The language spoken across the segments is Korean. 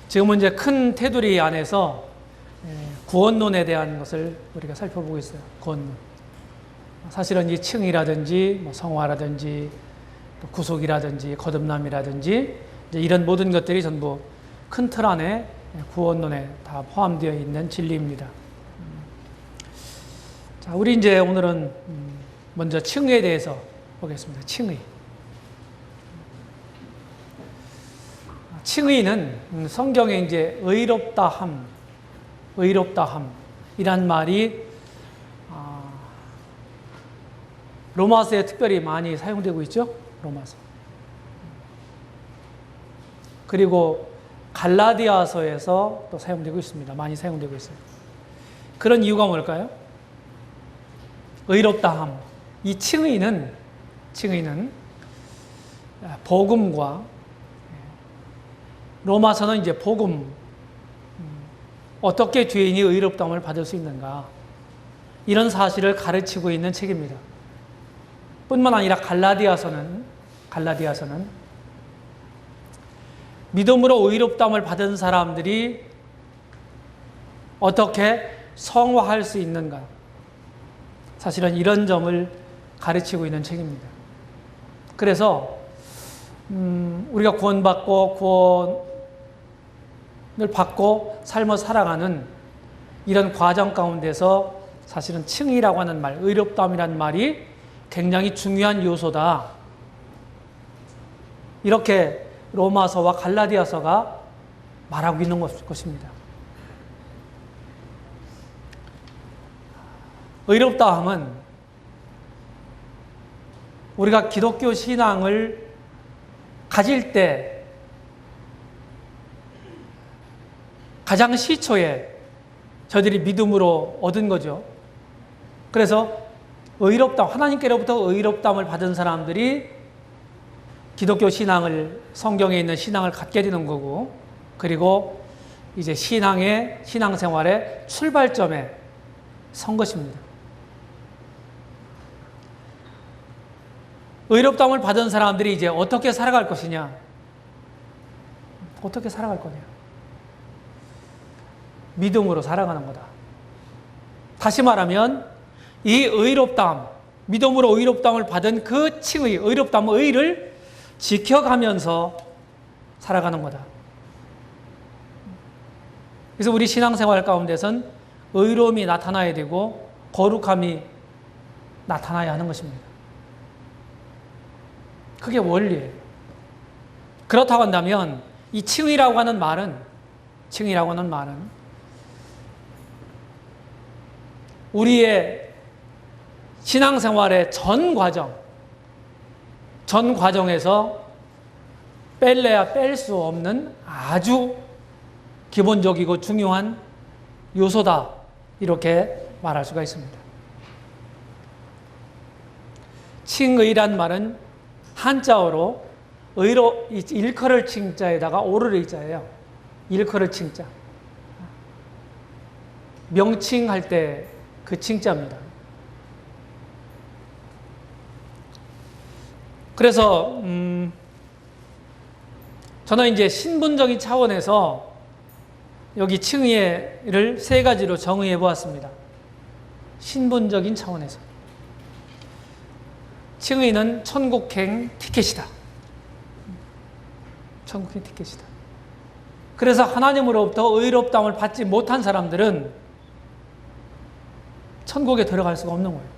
지금은 이제 큰 테두리 안에서 구원론에 대한 것을 우리가 살펴보고 있어요. 구원론. 사실은 이 칭의라든지 성화라든지 또 구속이라든지 거듭남이라든지 이제 이런 모든 것들이 전부 큰 틀 안에 구원론에 다 포함되어 있는 진리입니다. 자, 우리 이제 오늘은 먼저 칭의에 대해서 보겠습니다. 칭의. 칭의는 성경에 이제 의롭다함이란 말이 로마서에 특별히 많이 사용되고 있죠. 로마서. 그리고 갈라디아서에서 또 사용되고 있습니다. 많이 사용되고 있어요. 그런 이유가 뭘까요? 의롭다함. 이 칭의는 복음과 로마서는 이제 복음, 어떻게 죄인이 의롭다함을 받을 수 있는가, 이런 사실을 가르치고 있는 책입니다. 뿐만 아니라 갈라디아서는 믿음으로 의롭다함을 받은 사람들이 어떻게 성화할 수 있는가, 사실은 이런 점을 가르치고 있는 책입니다. 그래서 우리가 구원을 받고 삶을 살아가는 이런 과정 가운데서 사실은 칭의라고 하는 말, 의롭다함이라는 말이 굉장히 중요한 요소다. 이렇게 로마서와 갈라디아서가 말하고 있는 것입니다. 의롭다함은 우리가 기독교 신앙을 가질 때 가장 시초에 저들이 믿음으로 얻은 거죠. 그래서 하나님께로부터 의롭다함을 받은 사람들이 기독교 신앙을, 성경에 있는 신앙을 갖게 되는 거고, 그리고 이제 신앙생활의 출발점에 선 것입니다. 의롭다함을 받은 사람들이 이제 어떻게 살아갈 것이냐? 어떻게 살아갈 거냐? 믿음으로 살아가는 거다. 다시 말하면 이 의롭다함, 믿음으로 의롭다함을 받은 그 칭의, 의를 지켜가면서 살아가는 거다. 그래서 우리 신앙생활 가운데선 의로움이 나타나야 되고 거룩함이 나타나야 하는 것입니다. 그게 원리예요. 그렇다고 한다면 이 칭의라고 하는 말은 우리의 신앙생활의 전 과정에서 뺄래야 뺄 수 없는 아주 기본적이고 중요한 요소다. 이렇게 말할 수가 있습니다. 칭의란 말은 한자어로 일컬을 칭자에다가 오르를 자예요. 일컬을 칭자. 명칭할 때 그 칭자입니다. 그래서 저는 이제 신분적인 차원에서 여기 칭의를 세 가지로 정의해 보았습니다. 신분적인 차원에서. 칭의는 천국행 티켓이다. 천국행 티켓이다. 그래서 하나님으로부터 의롭다함을 받지 못한 사람들은 천국에 들어갈 수가 없는 거예요.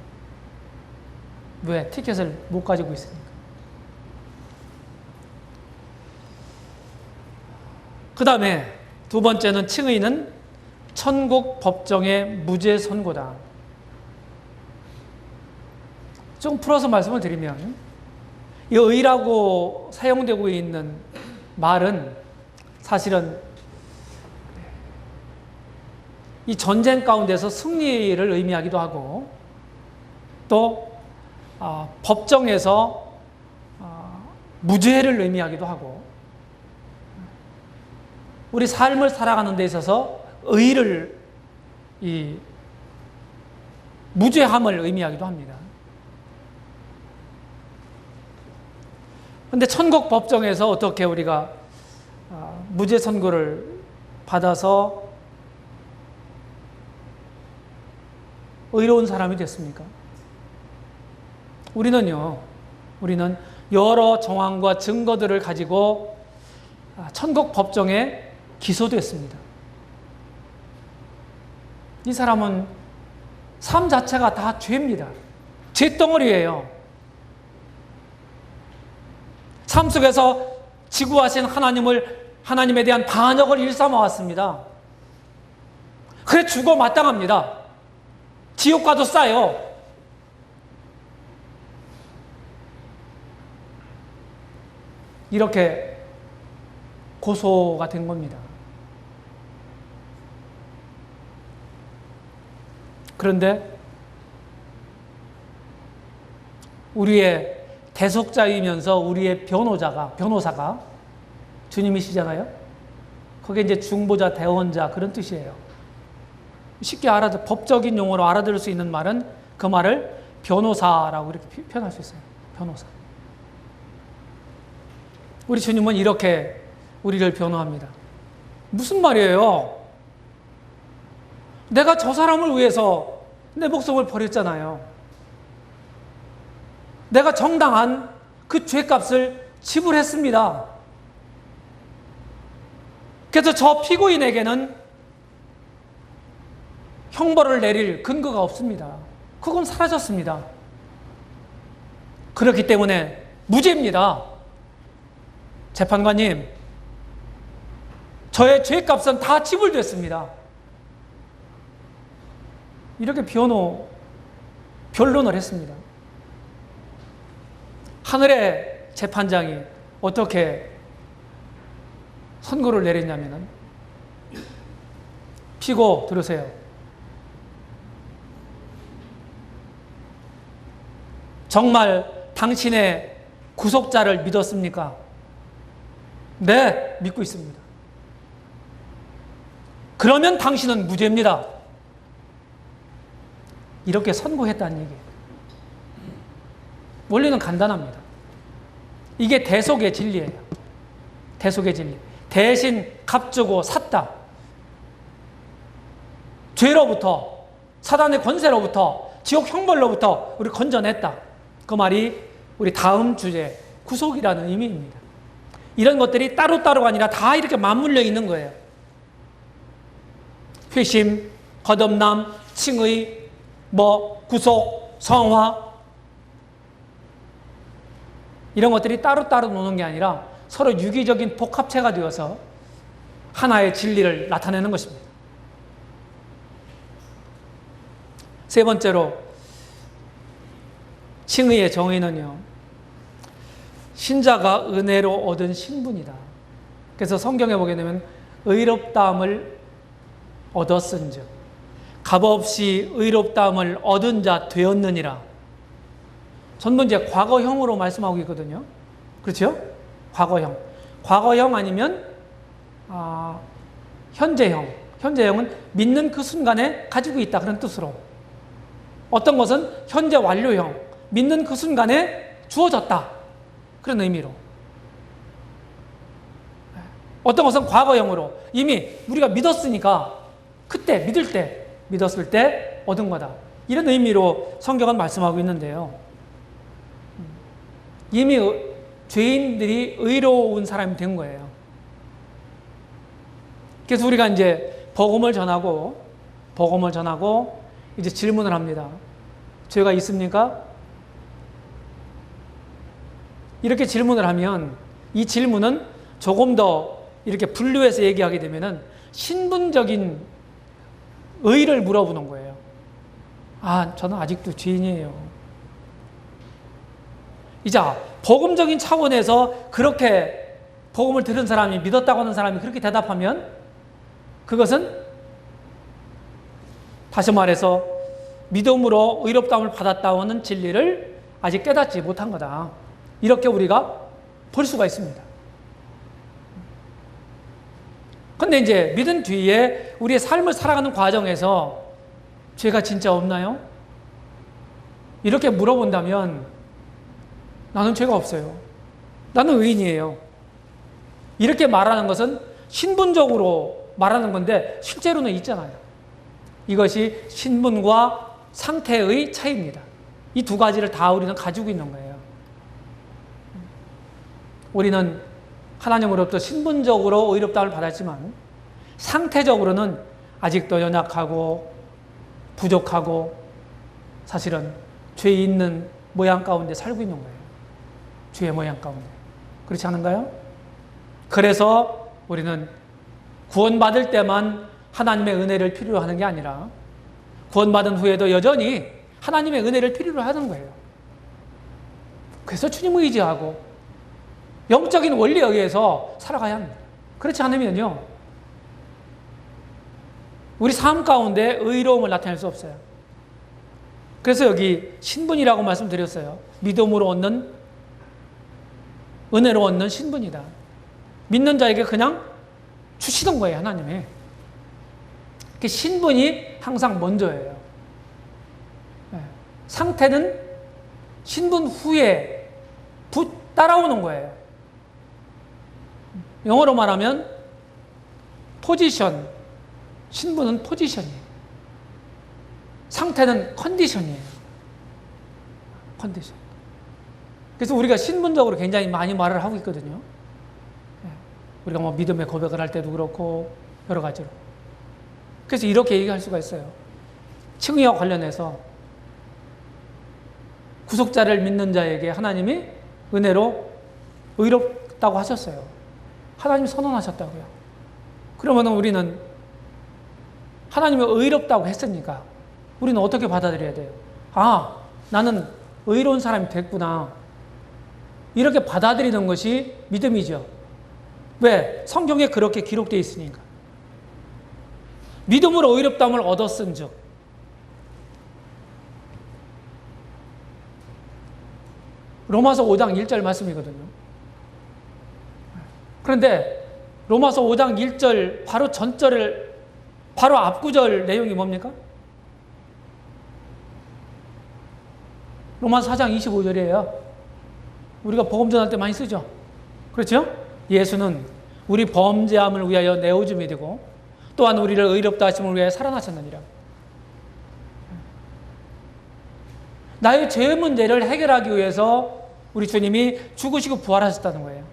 왜? 티켓을 못 가지고 있으니까. 그 다음에 두 번째는 칭의는 천국 법정의 무죄 선고다. 좀 풀어서 말씀을 드리면 이 의라고 사용되고 있는 말은 사실은 이 전쟁 가운데서 승리를 의미하기도 하고 또 법정에서 무죄를 의미하기도 하고 우리 삶을 살아가는 데 있어서 무죄함을 의미하기도 합니다. 근데 천국 법정에서 어떻게 우리가 무죄 선고를 받아서 의로운 사람이 됐습니까? 우리는 여러 정황과 증거들을 가지고 천국 법정에 기소됐습니다. 이 사람은 삶 자체가 다 죄입니다. 죄덩어리예요. 삶 속에서 지구하신 하나님에 대한 반역을 일삼아 왔습니다. 그래 죽어 마땅합니다. 지옥과도 싸요. 이렇게 고소가 된 겁니다. 그런데 우리의 대속자이면서 우리의 변호사가 주님이시잖아요. 그게 이제 중보자, 대언자 그런 뜻이에요. 쉽게 법적인 용어로 알아들을 수 있는 말은 그 말을 변호사라고 이렇게 표현할 수 있어요. 변호사. 우리 주님은 이렇게 우리를 변호합니다. 무슨 말이에요? 내가 저 사람을 위해서 내 목숨을 버렸잖아요. 내가 정당한 그 죄값을 지불했습니다. 그래서 저 피고인에게는 형벌을 내릴 근거가 없습니다. 그건 사라졌습니다. 그렇기 때문에 무죄입니다. 재판관님, 저의 죄값은 다 지불됐습니다. 이렇게 변론을 했습니다. 하늘의 재판장이 어떻게 선고를 내렸냐면은, 피고 들으세요. 정말 당신의 구속자를 믿었습니까? 네, 믿고 있습니다. 그러면 당신은 무죄입니다. 이렇게 선고했다는 얘기예요. 원리는 간단합니다. 이게 대속의 진리예요. 대속의 진리. 대신 값주고 샀다. 죄로부터, 사단의 권세로부터, 지옥 형벌로부터 우리 건져냈다. 그 말이 우리 다음 주제 구속이라는 의미입니다. 이런 것들이 따로따로가 아니라 다 이렇게 맞물려 있는 거예요. 회심, 거듭남, 칭의, 구속, 성화, 이런 것들이 따로따로 노는 게 아니라 서로 유기적인 복합체가 되어서 하나의 진리를 나타내는 것입니다. 세 번째로, 칭의의 정의는요, 신자가 은혜로 얻은 신분이다. 그래서 성경에 보게 되면 의롭다함을 얻었은즉 값없이 의롭다함을 얻은 자 되었느니라. 전부 이제 과거형으로 말씀하고 있거든요. 그렇죠? 과거형. 과거형 아니면 현재형. 현재형은 믿는 그 순간에 가지고 있다 그런 뜻으로. 어떤 것은 현재 완료형. 믿는 그 순간에 주어졌다 그런 의미로. 어떤 것은 과거형으로 이미 우리가 믿었으니까 그때 믿었을 때 얻은 거다. 이런 의미로 성경은 말씀하고 있는데요. 이미 죄인들이 의로운 사람이 된 거예요. 그래서 우리가 이제 복음을 전하고 이제 질문을 합니다. 죄가 있습니까? 이렇게 질문을 하면 이 질문은 조금 더 이렇게 분류해서 얘기하게 되면은 신분적인 의의를 물어보는 거예요. 저는 아직도 죄인이에요. 이제 복음적인 차원에서 그렇게 복음을 들은 사람이, 믿었다고 하는 사람이 그렇게 대답하면 그것은 다시 말해서 믿음으로 의롭다함을 받았다고 하는 진리를 아직 깨닫지 못한 거다. 이렇게 우리가 볼 수가 있습니다. 근데 이제 믿은 뒤에 우리의 삶을 살아가는 과정에서 죄가 진짜 없나요? 이렇게 물어본다면 나는 죄가 없어요. 나는 의인이에요. 이렇게 말하는 것은 신분적으로 말하는 건데 실제로는 있잖아요. 이것이 신분과 상태의 차이입니다. 이 두 가지를 다 우리는 가지고 있는 거예요. 우리는 하나님으로부터 신분적으로 의롭다함을 받았지만 상태적으로는 아직도 연약하고 부족하고 사실은 죄 있는 모양 가운데 살고 있는 거예요. 죄의 모양 가운데. 그렇지 않은가요? 그래서 우리는 구원받을 때만 하나님의 은혜를 필요로 하는 게 아니라 구원받은 후에도 여전히 하나님의 은혜를 필요로 하는 거예요. 그래서 주님을 의지하고 영적인 원리에 의해서 살아가야 합니다. 그렇지 않으면요, 우리 삶 가운데 의로움을 나타낼 수 없어요. 그래서 여기 신분이라고 말씀드렸어요. 믿음으로 얻는, 은혜로 얻는 신분이다. 믿는 자에게 그냥 주시는 거예요, 하나님이. 그 신분이 항상 먼저예요. 상태는 신분 후에 따라오는 거예요. 영어로 말하면 포지션, 신분은 포지션이에요. 상태는 컨디션이에요. 컨디션. 그래서 우리가 신분적으로 굉장히 많이 말을 하고 있거든요. 우리가 뭐 믿음의 고백을 할 때도 그렇고 여러 가지로. 그래서 이렇게 얘기할 수가 있어요. 칭의와 관련해서 구속자를 믿는 자에게 하나님이 은혜로 의롭다고 하셨어요. 하나님이 선언하셨다고요. 그러면 우리는 하나님이 의롭다고 했으니까 우리는 어떻게 받아들여야 돼요? 아, 나는 의로운 사람이 됐구나. 이렇게 받아들이는 것이 믿음이죠. 왜? 성경에 그렇게 기록되어 있으니까. 믿음으로 의롭다함을 얻었은 즉. 로마서 5장 1절 말씀이거든요. 그런데 로마서 5장 1절 바로 전절을, 바로 앞구절 내용이 뭡니까? 로마서 4장 25절이에요. 우리가 복음 전할 때 많이 쓰죠. 그렇죠? 예수는 우리 범죄함을 위하여 내어줌이 되고 또한 우리를 의롭다 하심을 위하여 살아나셨느니라. 나의 죄의 문제를 해결하기 위해서 우리 주님이 죽으시고 부활하셨다는 거예요.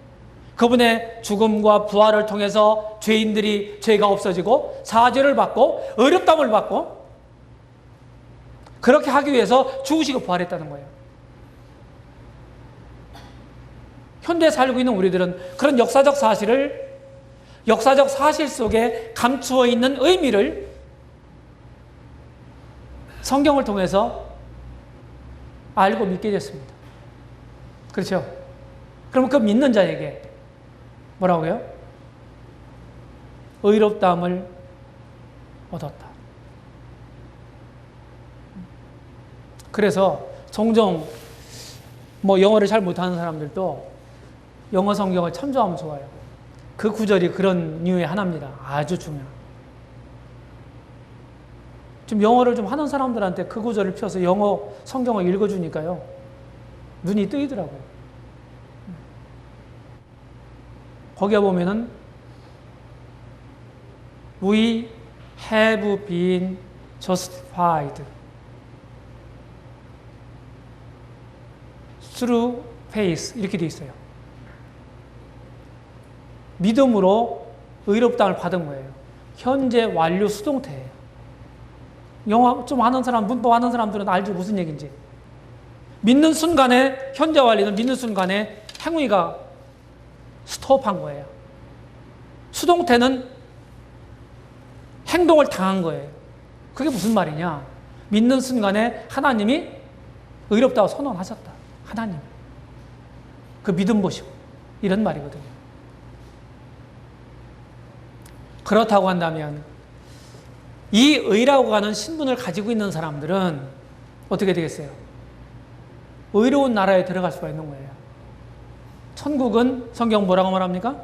그분의 죽음과 부활을 통해서 죄인들이 죄가 없어지고 사죄를 받고 의롭다함을 받고 그렇게 하기 위해서 죽으시고 부활했다는 거예요. 현대에 살고 있는 우리들은 그런 역사적 사실 속에 감추어 있는 의미를 성경을 통해서 알고 믿게 됐습니다. 그렇죠? 그러면 그 믿는 자에게 뭐라고요? 의롭다함을 얻었다. 그래서 종종 뭐 영어를 잘 못하는 사람들도 영어 성경을 참조하면 좋아요. 그 구절이 그런 류의 하나입니다. 아주 중요한. 좀 영어를 좀 하는 사람들한테 그 구절을 펴서 영어 성경을 읽어주니까요, 눈이 뜨이더라고요. 거기에 보면은 We have been justified through faith 이렇게 돼 있어요. 믿음으로 의롭다함을 받은 거예요. 현재 완료 수동태예요. 영어 좀 아는 사람, 문법 아는 사람들은 알죠, 무슨 얘기인지. 믿는 순간에, 현재 완료는 믿는 순간에 행위가 스톱한 거예요. 수동태는 행동을 당한 거예요. 그게 무슨 말이냐? 믿는 순간에 하나님이 의롭다고 선언하셨다. 하나님. 그 믿음 보시고. 이런 말이거든요. 그렇다고 한다면 이 의라고 하는 신분을 가지고 있는 사람들은 어떻게 되겠어요? 의로운 나라에 들어갈 수가 있는 거예요. 천국은 성경 뭐라고 말합니까?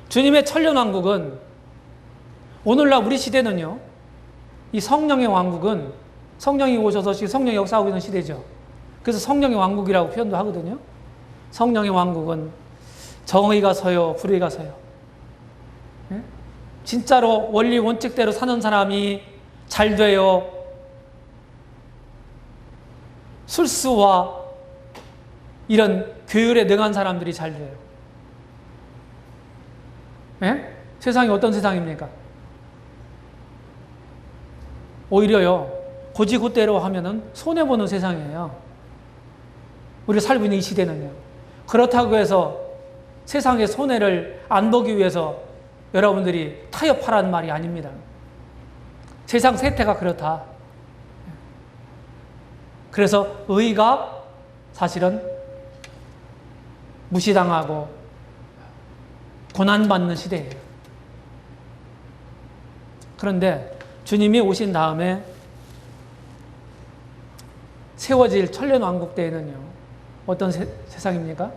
주님의 천년왕국은, 오늘날 우리 시대는요, 이 성령의 왕국은 성령이 오셔서 성령이 역사하고 있는 시대죠. 그래서 성령의 왕국이라고 표현도 하거든요. 성령의 왕국은 정의가 서요, 불의가 서요. 예? 진짜로 원리 원칙대로 사는 사람이 잘 돼요. 술수와 이런 규율에 능한 사람들이 잘 돼요. 예? 세상이 어떤 세상입니까? 오히려요, 고지고대로 하면은 손해보는 세상이에요. 우리가 살고 있는 이 시대는요. 그렇다고 해서 세상의 손해를 안 보기 위해서 여러분들이 타협하라는 말이 아닙니다. 세상 세태가 그렇다. 그래서 의가 사실은 무시당하고 고난받는 시대예요. 그런데 주님이 오신 다음에 세워질 천년왕국 때에는요, 어떤 세상입니까?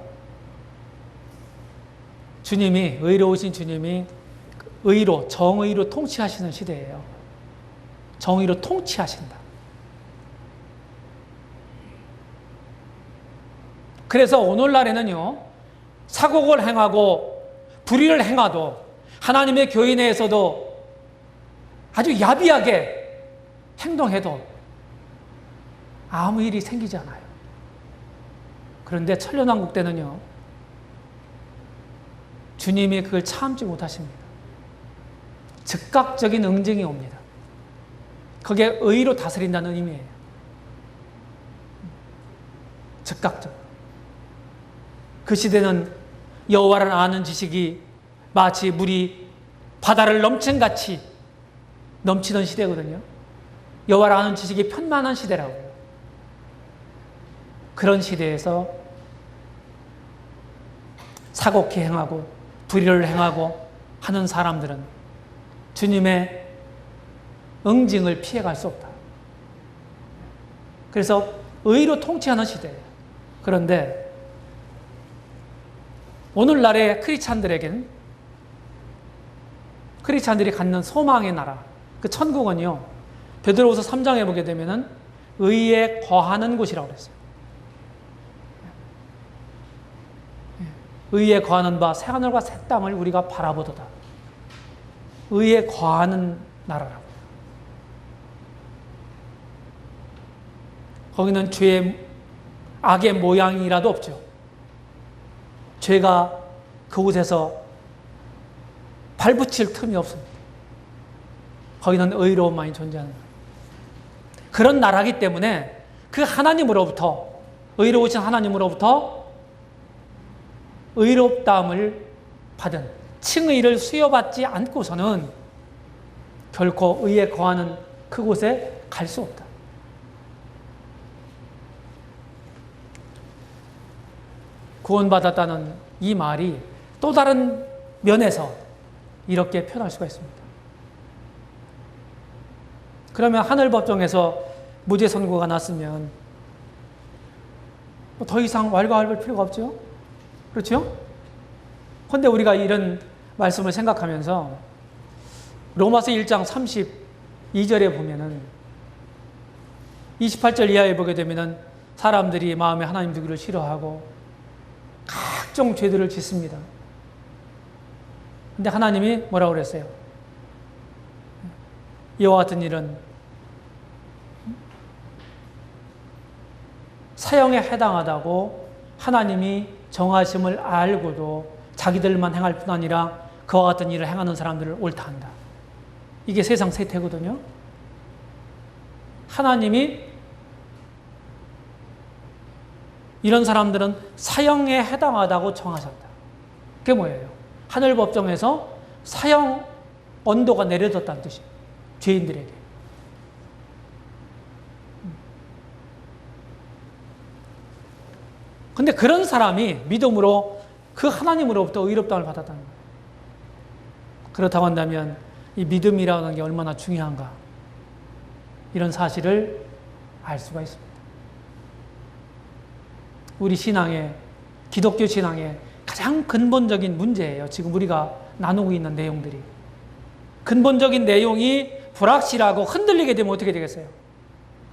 주님이, 의로우신 주님이 의로, 정의로 통치하시는 시대예요. 정의로 통치하신다. 그래서 오늘날에는요, 사곡을 행하고 불의를 행하도 하나님의 교회 내에서도 아주 야비하게 행동해도 아무 일이 생기지 않아요. 그런데 천년왕국 때는요, 주님이 그걸 참지 못하십니다. 즉각적인 응징이 옵니다. 그게 의로 다스린다는 의미예요. 즉각적. 그 시대는 여호와를 아는 지식이 마치 물이 바다를 넘친같이 넘치던 시대거든요. 여호와를 아는 지식이 편만한 시대라고요. 그런 시대에서 사곡히 행하고 불의를 행하고 하는 사람들은 주님의 응징을 피해갈 수 없다. 그래서 의로 통치하는 시대예요. 그런데 오늘날의 크리스찬들에게는, 크리스찬들이 갖는 소망의 나라, 그 천국은요, 베드로후서 3장에 보게 되면은 의에 거하는 곳이라고 그랬어요. 의에 거하는 바 새하늘과 새 땅을 우리가 바라보도다. 의에 거하는 나라라고요. 거기는 죄의, 악의 모양이라도 없죠. 죄가 그곳에서 발붙일 틈이 없습니다. 거기는 의로움만이 존재하는 거예요. 그런 나라이기 때문에 그 하나님으로부터, 의로우신 하나님으로부터 의롭다함을 받은 칭의를 수여받지 않고서는 결코 의에 거하는 그곳에 갈 수 없다. 구원받았다는 이 말이 또 다른 면에서 이렇게 표현할 수가 있습니다. 그러면 하늘법정에서 무죄 선고가 났으면 더 이상 왈가왈부할 필요가 없죠? 그렇죠? 그런데 우리가 이런 말씀을 생각하면서 로마서 1장 32절에 보면은 28절 이하에 보게 되면은 사람들이 마음에 하나님 두기를 싫어하고 각종 죄들을 짓습니다. 근데 하나님이 뭐라고 그랬어요? 이와 같은 일은 사형에 해당하다고 하나님이 정하심을 알고도 자기들만 행할 뿐 아니라 그와 같은 일을 행하는 사람들을 옳다 한다. 이게 세상 세태거든요. 하나님이 이런 사람들은 사형에 해당하다고 정하셨다. 그게 뭐예요? 하늘법정에서 사형 언도가 내려졌다는 뜻이에요. 죄인들에게. 근데 그런 사람이 믿음으로 그 하나님으로부터 의롭다함을 받았다는 거예요. 그렇다고 한다면 이 믿음이라는 게 얼마나 중요한가, 이런 사실을 알 수가 있습니다. 우리 신앙의, 기독교 신앙의 가장 근본적인 문제예요. 지금 우리가 나누고 있는 내용들이. 근본적인 내용이 불확실하고 흔들리게 되면 어떻게 되겠어요?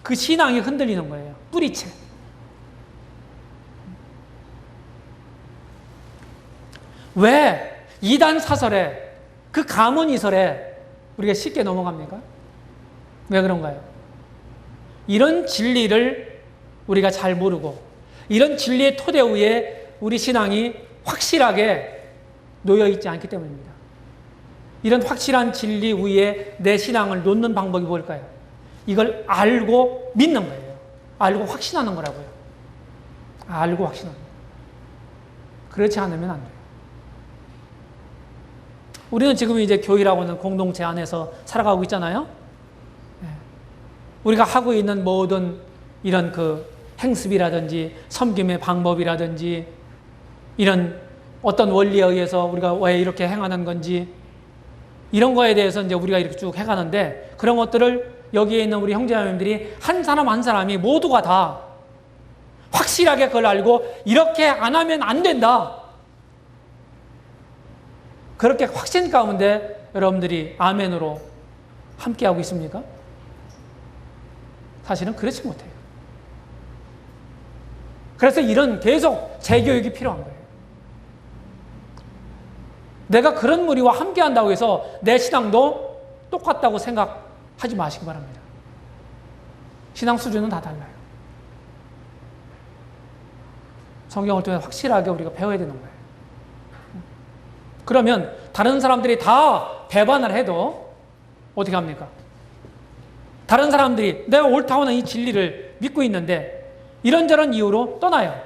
그 신앙이 흔들리는 거예요. 뿌리채. 왜 이단 사설에 그 가문 이설에 우리가 쉽게 넘어갑니까? 왜 그런가요? 이런 진리를 우리가 잘 모르고 이런 진리의 토대 위에 우리 신앙이 확실하게 놓여있지 않기 때문입니다. 이런 확실한 진리 위에 내 신앙을 놓는 방법이 뭘까요? 이걸 알고 믿는 거예요. 알고 확신하는 거라고요. 알고 확신하는 거예요. 그렇지 않으면 안 돼요. 우리는 지금 이제 교회라고 하는 공동체 안에서 살아가고 있잖아요. 우리가 하고 있는 모든 이런 그 행습이라든지 섬김의 방법이라든지 이런 어떤 원리에 의해서 우리가 왜 이렇게 행하는 건지 이런 거에 대해서 이제 우리가 이렇게 쭉 해가는데 그런 것들을 여기에 있는 우리 형제자매들이 한 사람 한 사람이 모두가 다 확실하게 그걸 알고 이렇게 안 하면 안 된다. 그렇게 확신 가운데 여러분들이 아멘으로 함께하고 있습니까? 사실은 그렇지 못해요. 그래서 이런 계속 재교육이 필요한 거예요. 내가 그런 무리와 함께한다고 해서 내 신앙도 똑같다고 생각하지 마시기 바랍니다. 신앙 수준은 다 달라요. 성경을 통해 확실하게 우리가 배워야 되는 거예요. 그러면 다른 사람들이 다 배반을 해도 어떻게 합니까? 다른 사람들이 내가 옳다고 하는 이 진리를 믿고 있는데 이런저런 이유로 떠나요.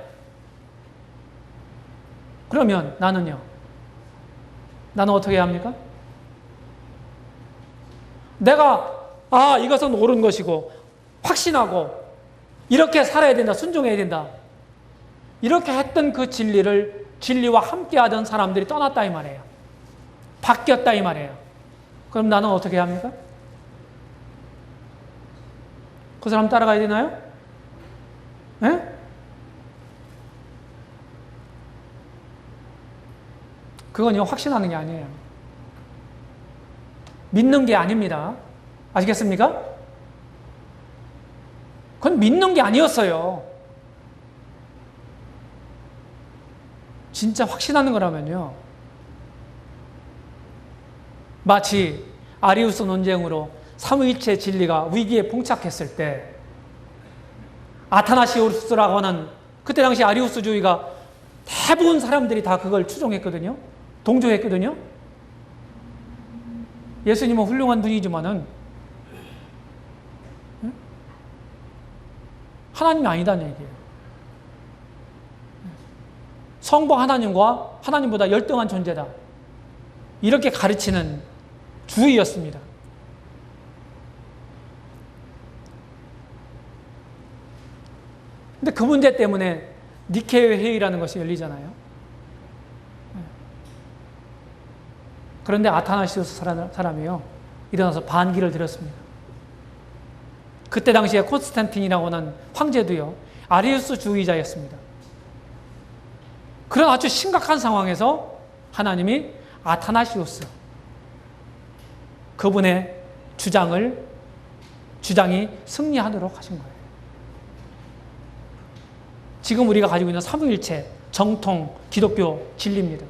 그러면 나는 어떻게 해야 합니까? 내가 이것은 옳은 것이고 확신하고 이렇게 살아야 된다, 순종해야 된다. 이렇게 했던 그 진리와 함께하던 사람들이 떠났다 이 말이에요. 바뀌었다 이 말이에요. 그럼 나는 어떻게 해야 합니까? 그 사람 따라가야 되나요? 예? 그건 확신하는 게 아니에요. 믿는 게 아닙니다. 아시겠습니까? 그건 믿는 게 아니었어요. 진짜 확신하는 거라면요. 마치 아리우스 논쟁으로 삼위일체 진리가 위기에 봉착했을 때 아타나시우스라고 하는 그때 당시 아리우스주의가 대부분 사람들이 다 그걸 추종했거든요. 동조했거든요. 예수님은 훌륭한 분이지만은 하나님이 아니다는 얘기예요. 성부 하나님과 하나님보다 열등한 존재다. 이렇게 가르치는 주의였습니다. 근데 그 문제 때문에 니케 회의라는 것이 열리잖아요. 그런데 아타나시우스 사람이요. 일어나서 반기를 들었습니다. 그때 당시에 콘스탄틴이라고 하는 황제도요. 아리우스 주의자였습니다. 그런 아주 심각한 상황에서 하나님이 아타나시우스 그분의 주장이 승리하도록 하신 거예요. 지금 우리가 가지고 있는 삼위일체 정통 기독교 진리입니다.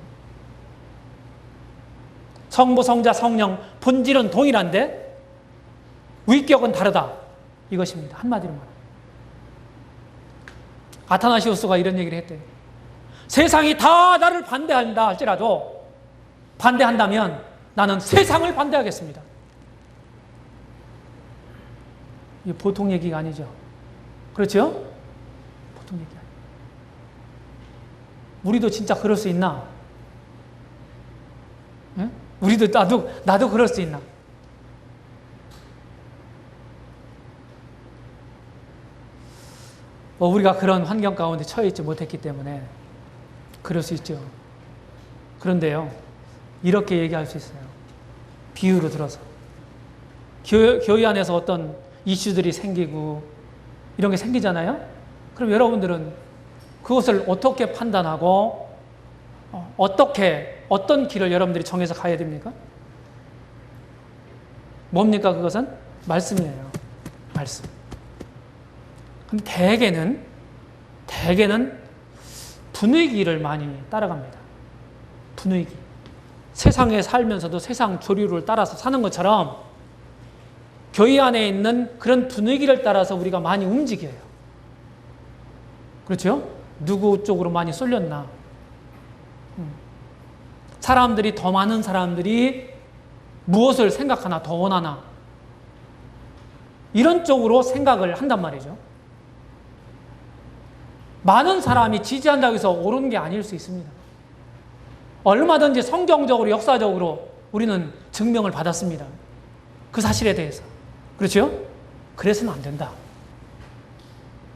성부, 성자, 성령 본질은 동일한데 위격은 다르다. 이것입니다. 한마디로 말하면. 아타나시우스가 이런 얘기를 했대요. 세상이 다 나를 반대한다 할지라도 반대한다면 나는 세상을 반대하겠습니다. 이게 보통 얘기가 아니죠. 그렇죠? 보통 얘기 아니에요. 우리도 진짜 그럴 수 있나? 예? 우리도 나도 그럴 수 있나? 우리가 그런 환경 가운데 처해 있지 못했기 때문에 그럴 수 있죠. 그런데요, 이렇게 얘기할 수 있어요. 비유로 들어서. 교회 안에서 어떤 이슈들이 생기고 이런 게 생기잖아요? 그럼 여러분들은 그것을 어떻게 판단하고 어떤 길을 여러분들이 정해서 가야 됩니까? 뭡니까 그것은? 말씀이에요. 말씀. 근데 대개는 분위기를 많이 따라갑니다. 분위기, 세상에 살면서도 세상 조류를 따라서 사는 것처럼 교회 안에 있는 그런 분위기를 따라서 우리가 많이 움직여요. 그렇죠? 누구 쪽으로 많이 쏠렸나? 사람들이, 더 많은 사람들이 무엇을 생각하나, 더 원하나? 이런 쪽으로 생각을 한단 말이죠. 많은 사람이 지지한다고 해서 옳은 게 아닐 수 있습니다. 얼마든지 성경적으로, 역사적으로 우리는 증명을 받았습니다. 그 사실에 대해서. 그렇죠? 그래서는 안 된다.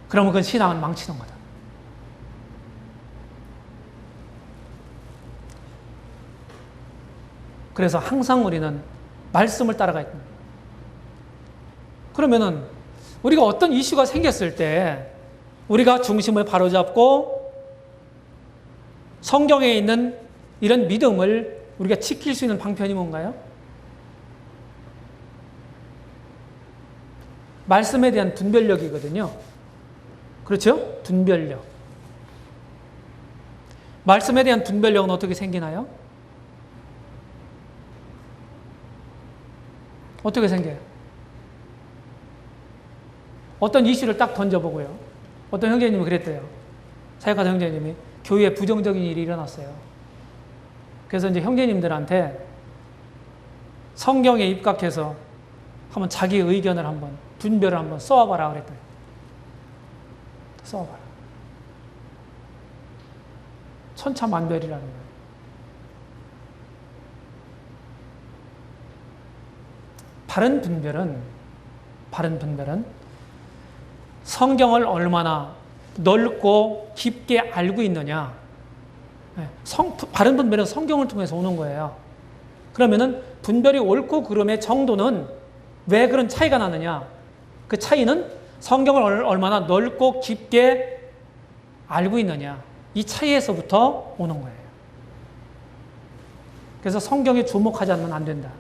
그러면 그건 신앙을 망치는 거다. 그래서 항상 우리는 말씀을 따라가야 됩니다. 그러면은 우리가 어떤 이슈가 생겼을 때 우리가 중심을 바로잡고 성경에 있는 이런 믿음을 우리가 지킬 수 있는 방편이 뭔가요? 말씀에 대한 분별력이거든요. 그렇죠? 분별력. 말씀에 대한 분별력은 어떻게 생기나요? 어떻게 생겨요? 어떤 이슈를 딱 던져보고요. 어떤 형제님이 그랬대요. 사역하던 형제님이 교회에 부정적인 일이 일어났어요. 그래서 이제 형제님들한테 성경에 입각해서 한번 자기 의견을 한번 분별을 한번 써와봐라 그랬대요. 써와봐라. 천차만별이라는 거예요. 바른 분별은 성경을 얼마나 넓고 깊게 알고 있느냐. 바른 분별은 성경을 통해서 오는 거예요. 그러면은 분별이 옳고 그름의 정도는 왜 그런 차이가 나느냐? 그 차이는 성경을 얼마나 넓고 깊게 알고 있느냐. 이 차이에서부터 오는 거예요. 그래서 성경에 주목하지 않으면 안 된다.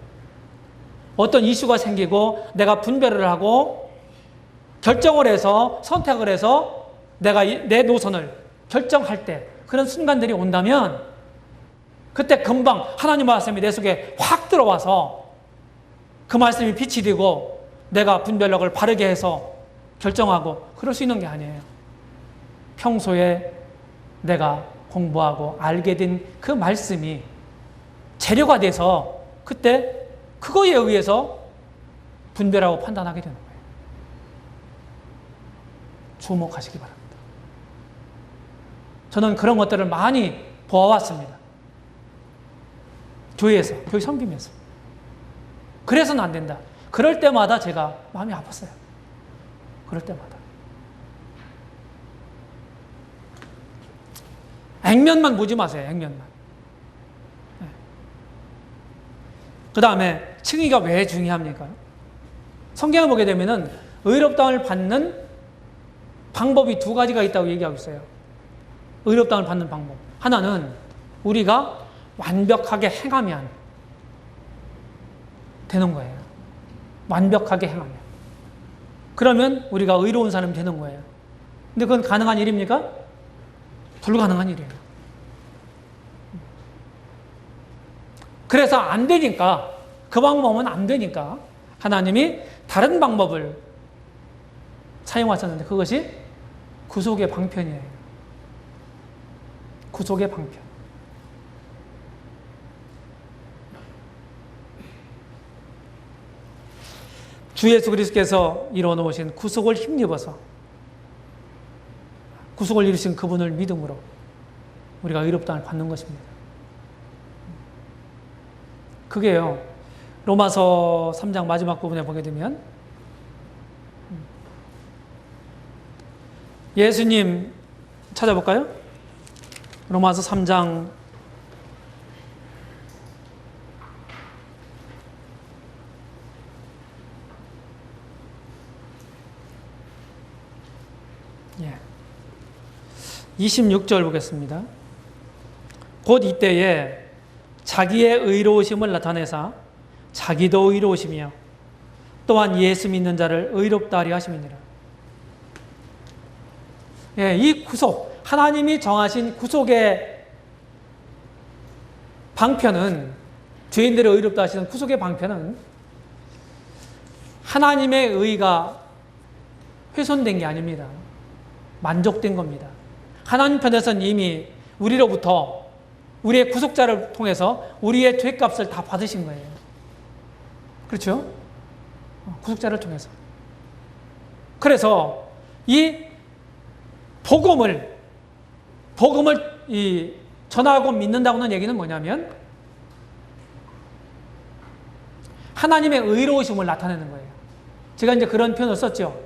어떤 이슈가 생기고 내가 분별을 하고 결정을 해서 선택을 해서 내가 내 노선을 결정할 때 그런 순간들이 온다면 그때 금방 하나님 말씀이 내 속에 확 들어와서 그 말씀이 빛이 되고 내가 분별력을 바르게 해서 결정하고 그럴 수 있는 게 아니에요. 평소에 내가 공부하고 알게 된 그 말씀이 재료가 돼서 그때 그거에 의해서 분별하고 판단하게 되는 거예요. 주목하시기 바랍니다. 저는 그런 것들을 많이 보아왔습니다. 교회에서, 교회 섬기면서. 그래서는 안 된다. 그럴 때마다 제가 마음이 아팠어요. 그럴 때마다. 액면만 보지 마세요. 액면만. 네. 그 다음에 칭의가 왜 중요합니까? 성경을 보게 되면은 의롭다함을 받는 방법이 두 가지가 있다고 얘기하고 있어요. 의롭다함을 받는 방법. 하나는 우리가 완벽하게 행하면 되는 거예요. 완벽하게 행하면. 그러면 우리가 의로운 사람이 되는 거예요. 근데 그건 가능한 일입니까? 불가능한 일이에요. 그래서 안 되니까, 그 방법은 안 되니까 하나님이 다른 방법을 사용하셨는데 그것이 구속의 방편이에요. 구속의 방편. 주 예수 그리스도께서 이루어 놓으신 구속을 힘입어서 구속을 이루신 그분을 믿음으로 우리가 의롭다함을 받는 것입니다. 그게요. 로마서 3장 마지막 부분에 보게 되면 예수님 찾아볼까요? 로마서 3장 예. 26절 보겠습니다. 곧 이때에 자기의 의로우심을 나타내사 자기도 의로우시며 또한 예수 믿는 자를 의롭다 하려 하심이니라. 예, 이 구속, 하나님이 정하신 구속의 방편은, 죄인들을 의롭다 하시는 구속의 방편은 하나님의 의가 훼손된 게 아닙니다. 만족된 겁니다. 하나님 편에서는 이미 우리로부터 우리의 구속자를 통해서 우리의 죄값을 다 받으신 거예요. 그렇죠? 구속자를 통해서. 그래서 이 복음을 전하고 믿는다고는 얘기는 뭐냐면 하나님의 의로우심을 나타내는 거예요. 제가 이제 그런 표현을 썼죠.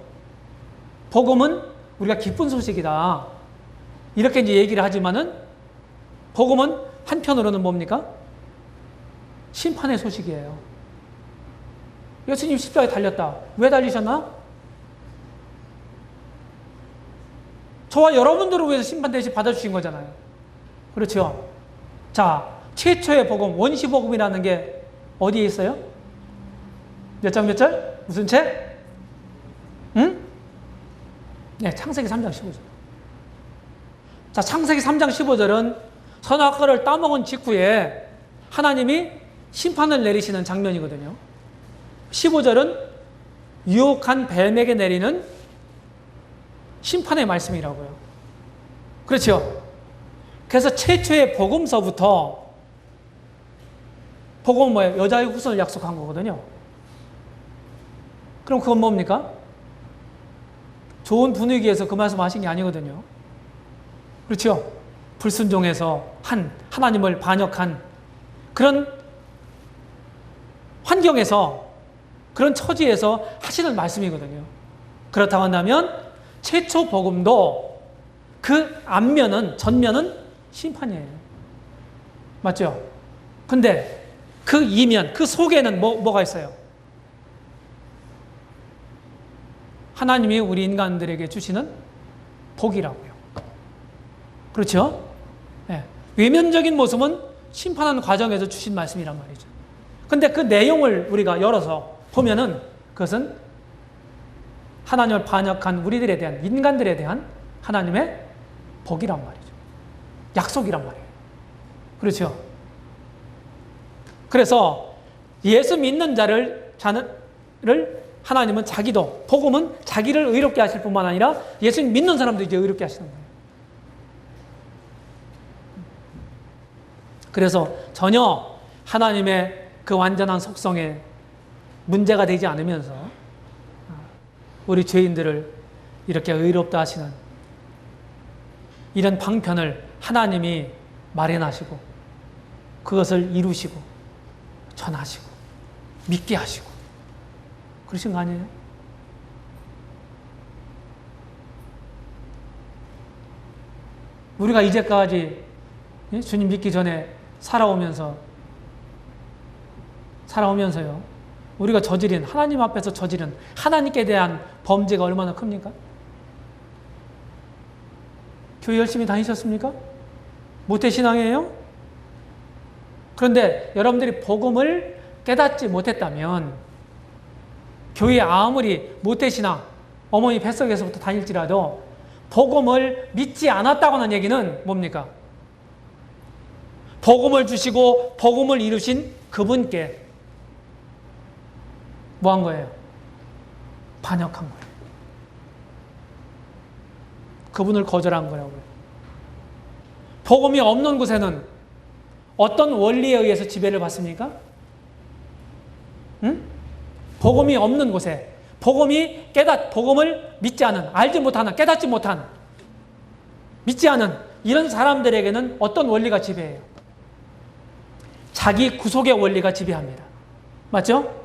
복음은 우리가 기쁜 소식이다. 이렇게 이제 얘기를 하지만은 복음은 한편으로는 뭡니까? 심판의 소식이에요. 예수님 십자가에 달렸다. 왜 달리셨나? 저와 여러분들을 위해서 심판 대신 받아주신 거잖아요. 그렇죠? 자, 최초의 복음, 원시복음이라는 게 어디에 있어요? 몇 장 몇 절? 무슨 책? 응? 네, 창세기 3장 15절. 자, 창세기 3장 15절은 선악과를 따먹은 직후에 하나님이 심판을 내리시는 장면이거든요. 15절은 유혹한 뱀에게 내리는 심판의 말씀이라고요. 그렇죠? 그래서 최초의 복음서부터 복음은 뭐예요? 여자의 후손을 약속한 거거든요. 그럼 그건 뭡니까? 좋은 분위기에서 그 말씀 하신 게 아니거든요. 그렇죠? 불순종해서 하나님을 반역한 그런 환경에서, 그런 처지에서 하시는 말씀이거든요. 그렇다고 한다면 최초 복음도 그 전면은 심판이에요. 맞죠? 근데 그 이면, 그 속에는 뭐가 있어요? 하나님이 우리 인간들에게 주시는 복이라고요. 그렇죠? 네. 외면적인 모습은 심판하는 과정에서 주신 말씀이란 말이죠. 근데 그 내용을 우리가 열어서 보면은 그것은 하나님을 반역한 우리들에 대한, 인간들에 대한 하나님의 복이란 말이죠. 약속이란 말이에요. 그렇죠? 그래서 예수 믿는 자를 하나님은 복음은 자기를 의롭게 하실 뿐만 아니라 예수 믿는 사람도 이제 의롭게 하시는 거예요. 그래서 전혀 하나님의 그 완전한 속성에 문제가 되지 않으면서 우리 죄인들을 이렇게 의롭다 하시는 이런 방편을 하나님이 마련하시고 그것을 이루시고 전하시고 믿게 하시고 그러신 거 아니에요? 우리가 이제까지 주님 믿기 전에 살아오면서요, 우리가 하나님 앞에서 저지른 하나님께 대한 범죄가 얼마나 큽니까? 교회 열심히 다니셨습니까? 모태신앙이에요? 그런데 여러분들이 복음을 깨닫지 못했다면 교회에 아무리 모태신앙, 어머니 뱃속에서부터 다닐지라도 복음을 믿지 않았다고 하는 얘기는 뭡니까? 복음을 주시고 복음을 이루신 그분께 뭐 한 거예요? 반역한 거예요. 그분을 거절한 거라고요. 복음이 없는 곳에는 어떤 원리에 의해서 지배를 받습니까? 응? 복음이 없는 곳에, 복음을 믿지 않은, 알지 못하는, 깨닫지 못한, 믿지 않은 이런 사람들에게는 어떤 원리가 지배해요? 자기 구속의 원리가 지배합니다. 맞죠?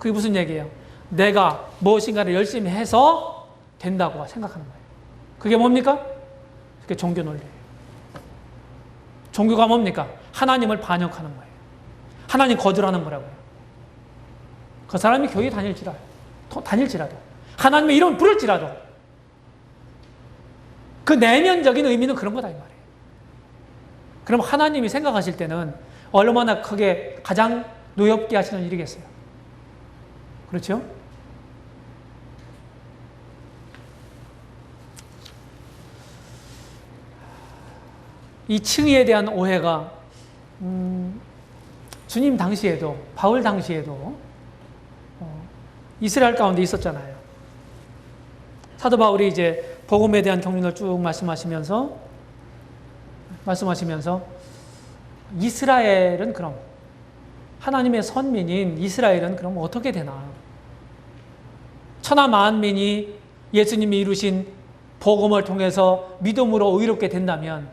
그게 무슨 얘기예요? 내가 무엇인가를 열심히 해서 된다고 생각하는 거예요. 그게 뭡니까? 그게 종교 논리예요. 종교가 뭡니까? 하나님을 반역하는 거예요. 하나님 거절하는 거라고요. 그 사람이 교회 다닐지라도 하나님의 이름을 부를지라도 그 내면적인 의미는 그런 거다 이 말이에요. 그럼 하나님이 생각하실 때는 얼마나 크게 가장 노엽게 하시는 일이겠어요. 그렇죠? 이 칭의에 대한 오해가 주님 당시에도, 바울 당시에도 이스라엘 가운데 있었잖아요. 사도 바울이 이제 복음에 대한 경륜을 쭉 말씀하시면서 이스라엘은 그럼, 하나님의 선민인 이스라엘은 그럼 어떻게 되나? 천하 만민이 예수님이 이루신 복음을 통해서 믿음으로 의롭게 된다면,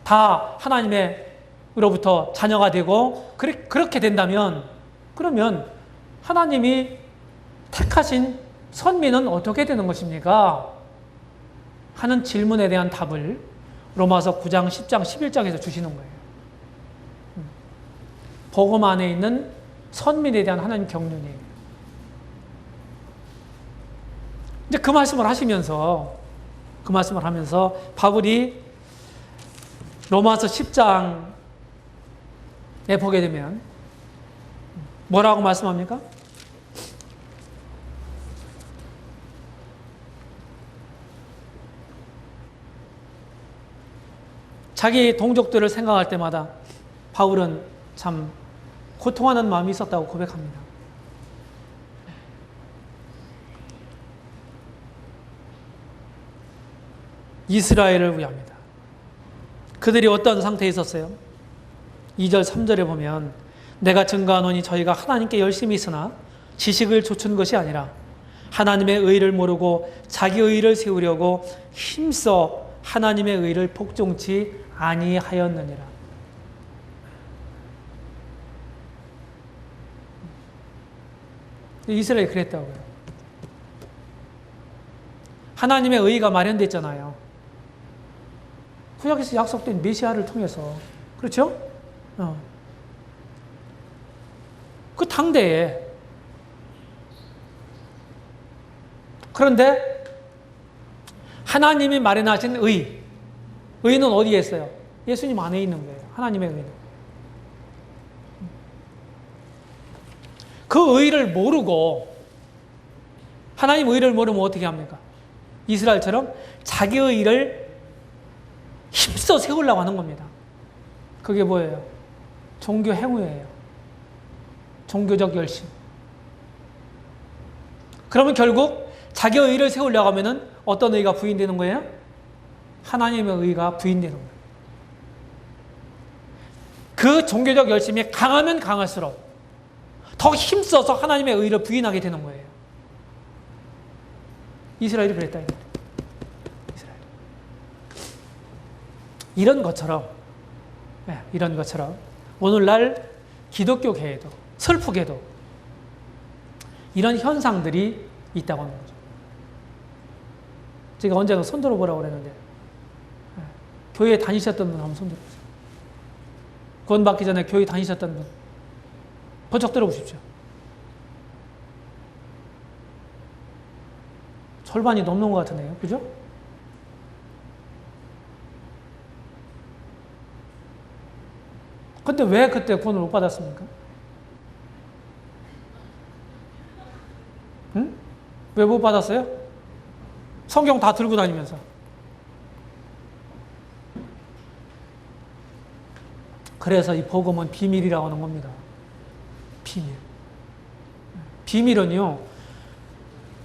다 하나님으로부터 자녀가 되고 그렇게 된다면, 그러면 하나님이 택하신 선민은 어떻게 되는 것입니까? 하는 질문에 대한 답을 로마서 9장, 10장, 11장에서 주시는 거예요. 복음 안에 있는 선민에 대한 하나님 경륜이에요. 이제 그 말씀을 하면서 바울이 로마서 10장에 보게 되면 뭐라고 말씀합니까? 자기 동족들을 생각할 때마다 바울은 참 고통하는 마음이 있었다고 고백합니다. 이스라엘을 위합니다. 그들이 어떤 상태에 있었어요? 2절, 3절에 보면 내가 증거하노니 저희가 하나님께 열심히 있으나 지식을 좇은 것이 아니라 하나님의 의를 모르고 자기 의를 세우려고 힘써 하나님의 의를 복종치 아니하였느니라. 이스라엘이 그랬다고요. 하나님의 의가 마련됐잖아요. 구약에서 약속된 메시아를 통해서. 그렇죠? 그 당대에. 그런데 하나님이 마련하신 의는 어디에 있어요? 예수님 안에 있는 거예요. 하나님의 의는. 그 의를 모르고, 하나님 의를 모르면 어떻게 합니까? 이스라엘처럼 자기의 의를 힘써 세우려고 하는 겁니다. 그게 뭐예요? 종교 행위예요. 종교적 열심. 그러면 결국 자기의 의를 세우려고 하면은 어떤 의가 부인되는 거예요? 하나님의 의가 부인되는 거예요. 그 종교적 열심이 강하면 강할수록 더 힘써서 하나님의 의를 부인하게 되는 거예요. 이스라엘이 그랬다. 이스라엘. 이런 것처럼 오늘날 기독교계에도 슬프게도 이런 현상들이 있다고 하는 거죠. 제가 언제가 손 들어보라고 그랬는데, 교회에 다니셨던 분 한번 손 들어보세요. 구원받기 전에 교회 다니셨던 분 번쩍 들어보십시오. 절반이 넘는 것 같은데요. 그죠? 근데 왜 그때 구원을 못 받았습니까? 응? 왜 못 받았어요? 성경 다 들고 다니면서. 그래서 이 복음은 비밀이라고 하는 겁니다. 비밀. 비밀은요,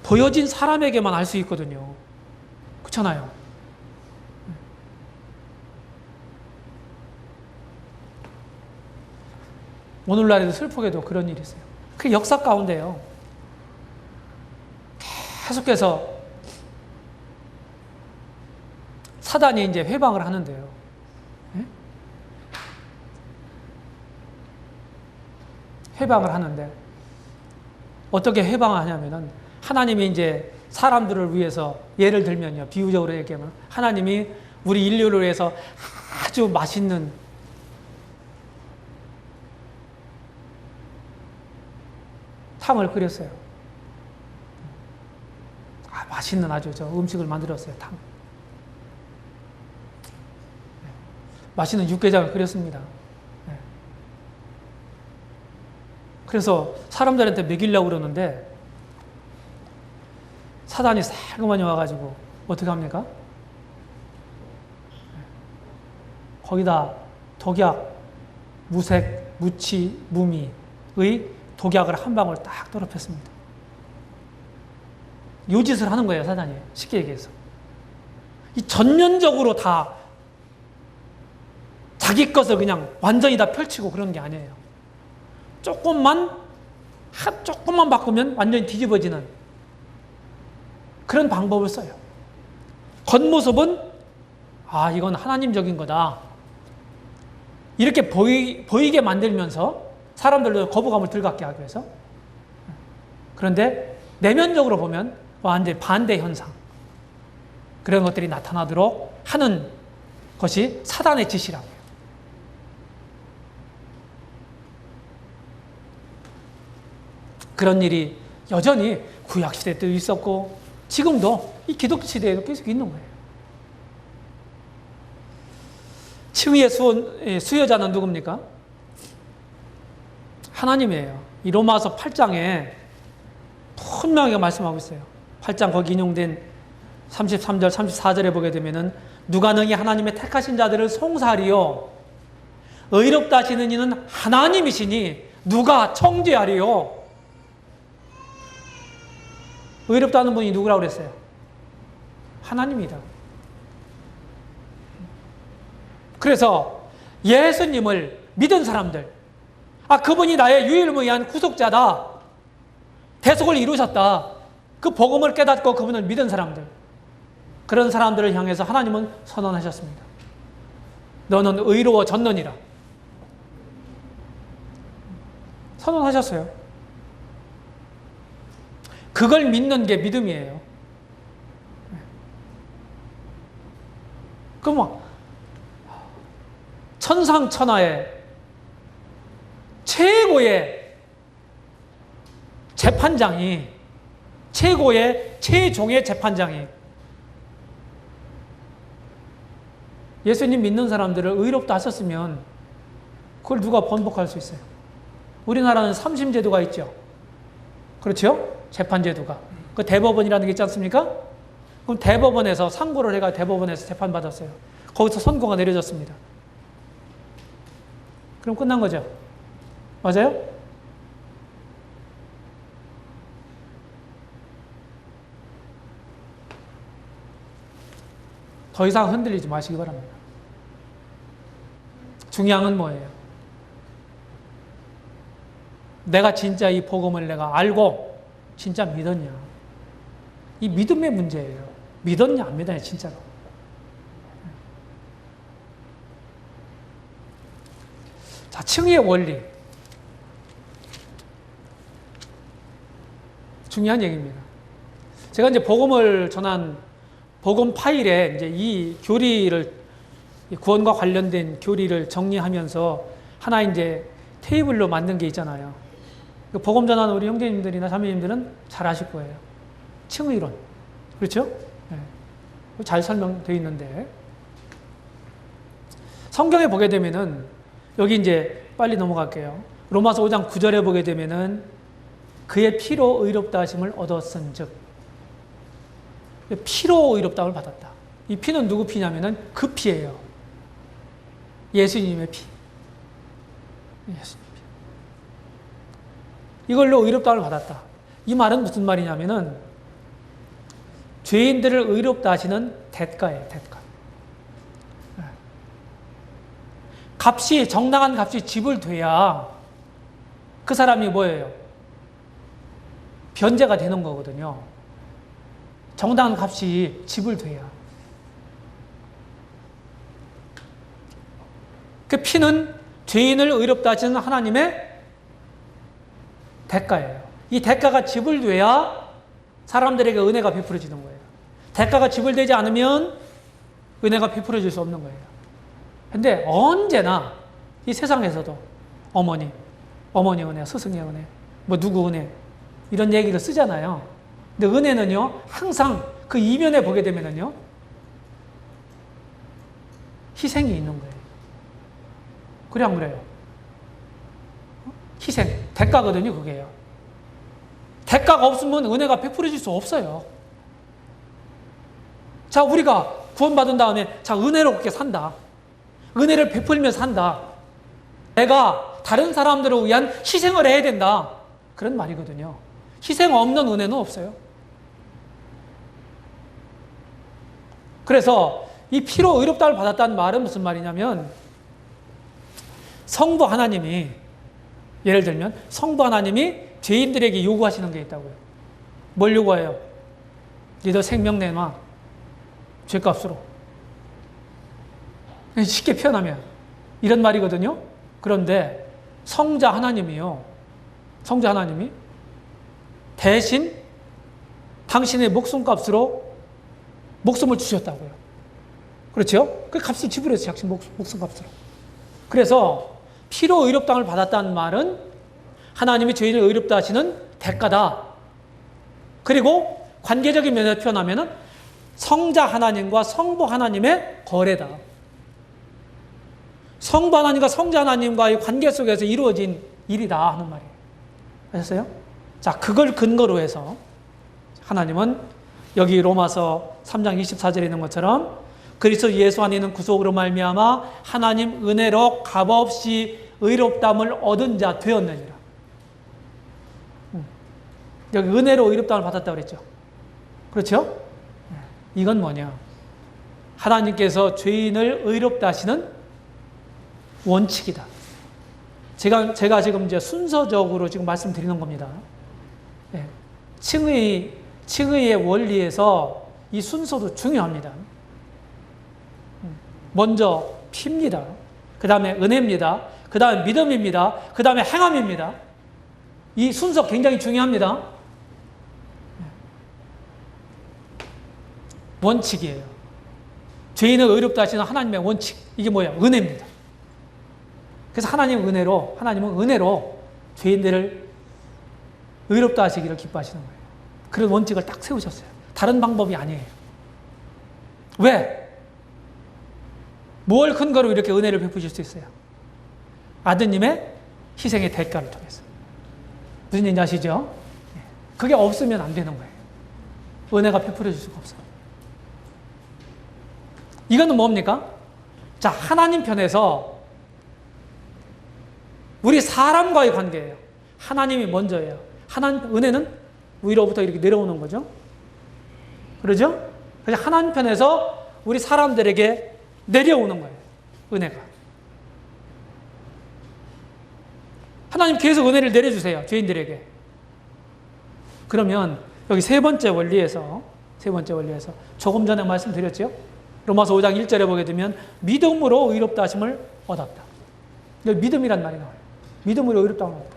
보여진 사람에게만 알 수 있거든요. 그렇잖아요. 오늘날에도 슬프게도 그런 일이 있어요. 그 역사 가운데요, 계속해서 사단이 이제 회방을 하는데요. 네? 회방을 하는데 어떻게 회방을 하냐면은 하나님이 이제 사람들을 위해서, 예를 들면요, 비유적으로 얘기하면 하나님이 우리 인류를 위해서 아주 맛있는 탕을 끓였어요. 맛있는 아주 저 음식을 만들었어요. 탕. 맛있는 육개장을 끓였습니다. 그래서 사람들한테 먹이려고 그러는데 사단이 살그머니 와가지고 어떻게 합니까? 거기다 독약, 무색, 무치, 무미의 독약을 한 방울 딱 떨어뜨렸습니다. 요 짓을 하는 거예요, 사단이. 쉽게 얘기해서. 이 전면적으로 다 자기 것을 그냥 완전히 다 펼치고 그런 게 아니에요. 조금만 바꾸면 완전히 뒤집어지는 그런 방법을 써요. 겉모습은 이건 하나님적인 거다. 이렇게 보이게 만들면서 사람들도 거부감을 덜 갖게 하기 위해서. 그런데 내면적으로 보면 완전히 반대 현상. 그런 것들이 나타나도록 하는 것이 사단의 짓이라고 해요. 그런 일이 여전히 구약시대 때도 있었고 지금도 이 기독시대에도 계속 있는 거예요. 칭의의 수여자는 누굽니까? 하나님이에요. 이 로마서 8장에 분명하게 말씀하고 있어요. 8장 거기 인용된 33절, 34절에 보게 되면은 누가 능히 하나님의 택하신 자들을 송사하리요? 의롭다 하시는 이는 하나님이시니 누가 청지하리요? 의롭다는 분이 누구라고 그랬어요? 하나님이다. 그래서 예수님을 믿은 사람들, 그분이 나의 유일무이한 구속자다. 대속을 이루셨다. 그 복음을 깨닫고 그분을 믿은 사람들, 그런 사람들을 향해서 하나님은 선언하셨습니다. 너는 의로워졌느니라. 선언하셨어요. 그걸 믿는 게 믿음이에요. 그럼 천상천하의 최고의 재판장이, 최종의 재판장이 예수님 믿는 사람들을 의롭다 하셨으면 그걸 누가 번복할 수 있어요? 우리나라는 삼심제도가 있죠. 그렇죠? 재판제도가. 그 대법원이라는 게 있지 않습니까? 그럼 대법원에서 상고를 해가 대법원에서 재판받았어요. 거기서 선고가 내려졌습니다. 그럼 끝난 거죠. 맞아요? 더 이상 흔들리지 마시기 바랍니다. 중요한 건 뭐예요? 내가 진짜 이 복음을 내가 알고 진짜 믿었냐? 이 믿음의 문제예요. 믿었냐 안 믿었냐 진짜로. 자, 칭의의 원리. 중요한 얘기입니다. 제가 이제 복음을 전한 복음 파일에 이제 이 교리를, 구원과 관련된 교리를 정리하면서 하나 이제 테이블로 만든 게 있잖아요. 복음 전하는 우리 형제님들이나 자매님들은 잘 아실 거예요. 칭의론. 그렇죠? 네. 잘 설명되어 있는데. 성경에 보게 되면은, 여기 이제 빨리 넘어갈게요. 로마서 5장 9절에 보게 되면은, 그의 피로 의롭다 하심을 얻었은 즉, 피로 의롭다함을 받았다. 이 피는 누구 피냐면은 그 피예요. 예수님의 피. 예수님 피. 이걸로 의롭다함을 받았다. 이 말은 무슨 말이냐면은 죄인들을 의롭다 하시는 대가예요. 대가. 값이, 정당한 값이 지불돼야 그 사람이 뭐예요? 변제가 되는 거거든요. 정당한 값이 지불돼야. 그 피는 죄인을 의롭다 하시는 하나님의 대가예요. 이 대가가 지불돼야 사람들에게 은혜가 베풀어지는 거예요. 대가가 지불되지 않으면 은혜가 베풀어질 수 없는 거예요. 근데 언제나 이 세상에서도 어머니 은혜, 스승의 은혜, 뭐 누구 은혜 이런 얘기를 쓰잖아요. 근데 은혜는요, 항상 그 이면에 보게 되면은요, 희생이 있는 거예요. 그래, 안 그래요? 희생, 대가거든요, 그게요. 대가가 없으면 은혜가 베풀어질 수 없어요. 자, 우리가 구원받은 다음에, 자, 은혜롭게 산다. 은혜를 베풀며 산다. 내가 다른 사람들을 위한 희생을 해야 된다. 그런 말이거든요. 희생 없는 은혜는 없어요. 그래서 이 피로 의롭다를 받았다는 말은 무슨 말이냐면 성부 하나님이, 예를 들면 성부 하나님이 죄인들에게 요구하시는 게 있다고요. 뭘 요구해요? 너희들 생명 내놔. 죄값으로. 쉽게 표현하면 이런 말이거든요. 그런데 성자 하나님이요. 성자 하나님이 대신 당신의 목숨값으로 목숨을 주셨다고요. 그렇죠? 그 값을 지불했어요. 당신 목숨값으로. 그래서 피로 의롭다함을 받았다는 말은 하나님이 죄인을 의롭다 하시는 대가다. 그리고 관계적인 면에서 표현하면 성자 하나님과 성부 하나님의 거래다. 성부 하나님과 성자 하나님과의 관계 속에서 이루어진 일이다 하는 말이에요. 아셨어요? 자, 그걸 근거로 해서 하나님은 여기 로마서 3장 24절에 있는 것처럼 그리스도 예수 안에 있는 구속으로 말미암아 하나님 은혜로 값없이 의롭다함을 얻은 자 되었느니라. 여기 은혜로 의롭다함을 받았다고 그랬죠. 그렇죠? 이건 뭐냐? 하나님께서 죄인을 의롭다 하시는 원칙이다. 제가 지금 이제 순서적으로 지금 말씀드리는 겁니다. 칭의의 원리에서 이 순서도 중요합니다. 먼저 피입니다. 그 다음에 은혜입니다. 그 다음에 믿음입니다. 그 다음에 행함입니다. 이 순서 굉장히 중요합니다. 원칙이에요. 죄인을 의롭다 하시는 하나님의 원칙. 이게 뭐야? 은혜입니다. 그래서 하나님은 은혜로 죄인들을 의롭다 하시기를 기뻐하시는 거예요. 그런 원칙을 딱 세우셨어요. 다른 방법이 아니에요. 왜? 뭘 근거로 이렇게 은혜를 베푸실 수 있어요? 아드님의 희생의 대가를 통해서. 무슨 얘기인지 아시죠? 그게 없으면 안 되는 거예요. 은혜가 베풀어질 수가 없어요. 이거는 뭡니까? 자, 하나님 편에서 우리 사람과의 관계예요. 하나님이 먼저예요. 은혜는 위로부터 이렇게 내려오는 거죠. 그러죠? 그래서 하나님 편에서 우리 사람들에게 내려오는 거예요. 은혜가. 하나님 계속 은혜를 내려주세요. 죄인들에게. 그러면 여기 세 번째 원리에서 조금 전에 말씀드렸죠. 로마서 5장 1절에 보게 되면 믿음으로 의롭다 하심을 얻었다. 여기 믿음이란 말이 나와요. 믿음으로 의롭다 하심을 얻었다.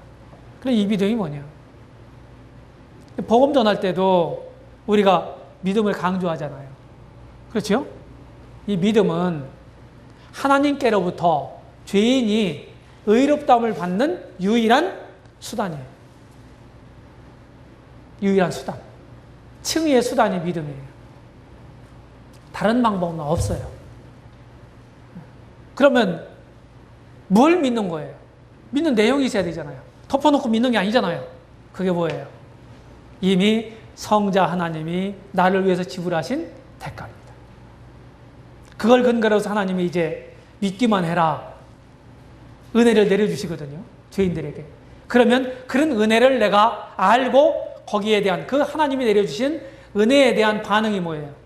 그래, 이 믿음이 뭐냐? 복음 전할 때도 우리가 믿음을 강조하잖아요. 그렇죠? 이 믿음은 하나님께로부터 죄인이 의롭다함을 받는 유일한 수단이에요. 유일한 수단. 칭의의 수단이 믿음이에요. 다른 방법은 없어요. 그러면 뭘 믿는 거예요? 믿는 내용이 있어야 되잖아요. 덮어놓고 믿는 게 아니잖아요. 그게 뭐예요? 이미 성자 하나님이 나를 위해서 지불하신 대가입니다. 그걸 근거로 해서 하나님이 이제 믿기만 해라. 은혜를 내려주시거든요. 죄인들에게. 그러면 그런 은혜를 내가 알고 거기에 대한 그 하나님이 내려주신 은혜에 대한 반응이 뭐예요?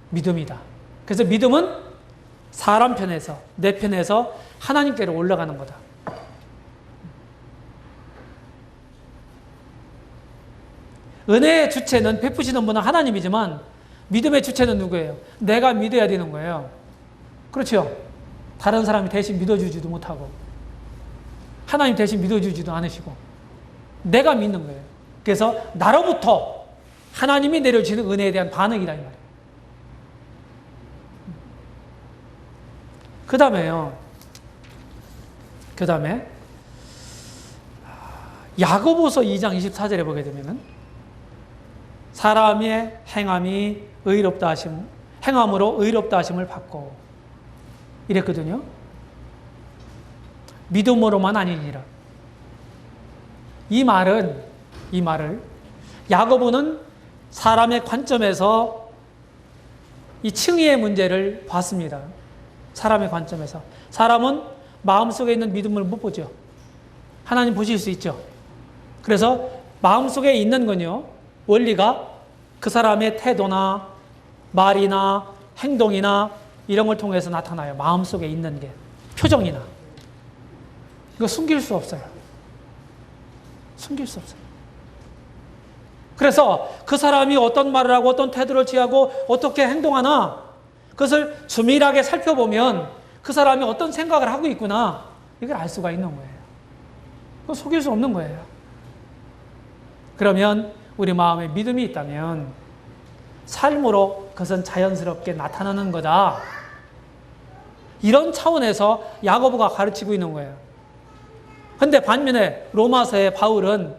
믿음이다. 그래서 믿음은 사람 편에서, 내 편에서 하나님께로 올라가는 거다. 은혜의 주체는 베푸시는 분은 하나님이지만 믿음의 주체는 누구예요? 내가 믿어야 되는 거예요. 그렇죠? 다른 사람이 대신 믿어주지도 못하고 하나님 대신 믿어주지도 않으시고 내가 믿는 거예요. 그래서 나로부터 하나님이 내려주시는 은혜에 대한 반응이다 이 말이에요. 그 다음에 야고보서 2장 24절에 보게 되면은 사람의 행함이 의롭다 하심, 행함으로 의롭다 하심을 받고 이랬거든요. 믿음으로만 아니니라. 이 말을 야고보는 사람의 관점에서 이 칭의의 문제를 봤습니다. 사람의 관점에서. 사람은 마음속에 있는 믿음을 못 보죠. 하나님 보실 수 있죠. 그래서 마음속에 있는 건요, 원리가 그 사람의 태도나 말이나 행동이나 이런 걸 통해서 나타나요. 마음속에 있는 게. 표정이나. 이거 숨길 수 없어요. 숨길 수 없어요. 그래서 그 사람이 어떤 말을 하고 어떤 태도를 취하고 어떻게 행동하나 그것을 주밀하게 살펴보면 그 사람이 어떤 생각을 하고 있구나 이걸 알 수가 있는 거예요. 그거 속일 수 없는 거예요. 그러면 우리 마음에 믿음이 있다면 삶으로 그것은 자연스럽게 나타나는 거다. 이런 차원에서 야고보가 가르치고 있는 거예요. 근데 반면에 로마서의 바울은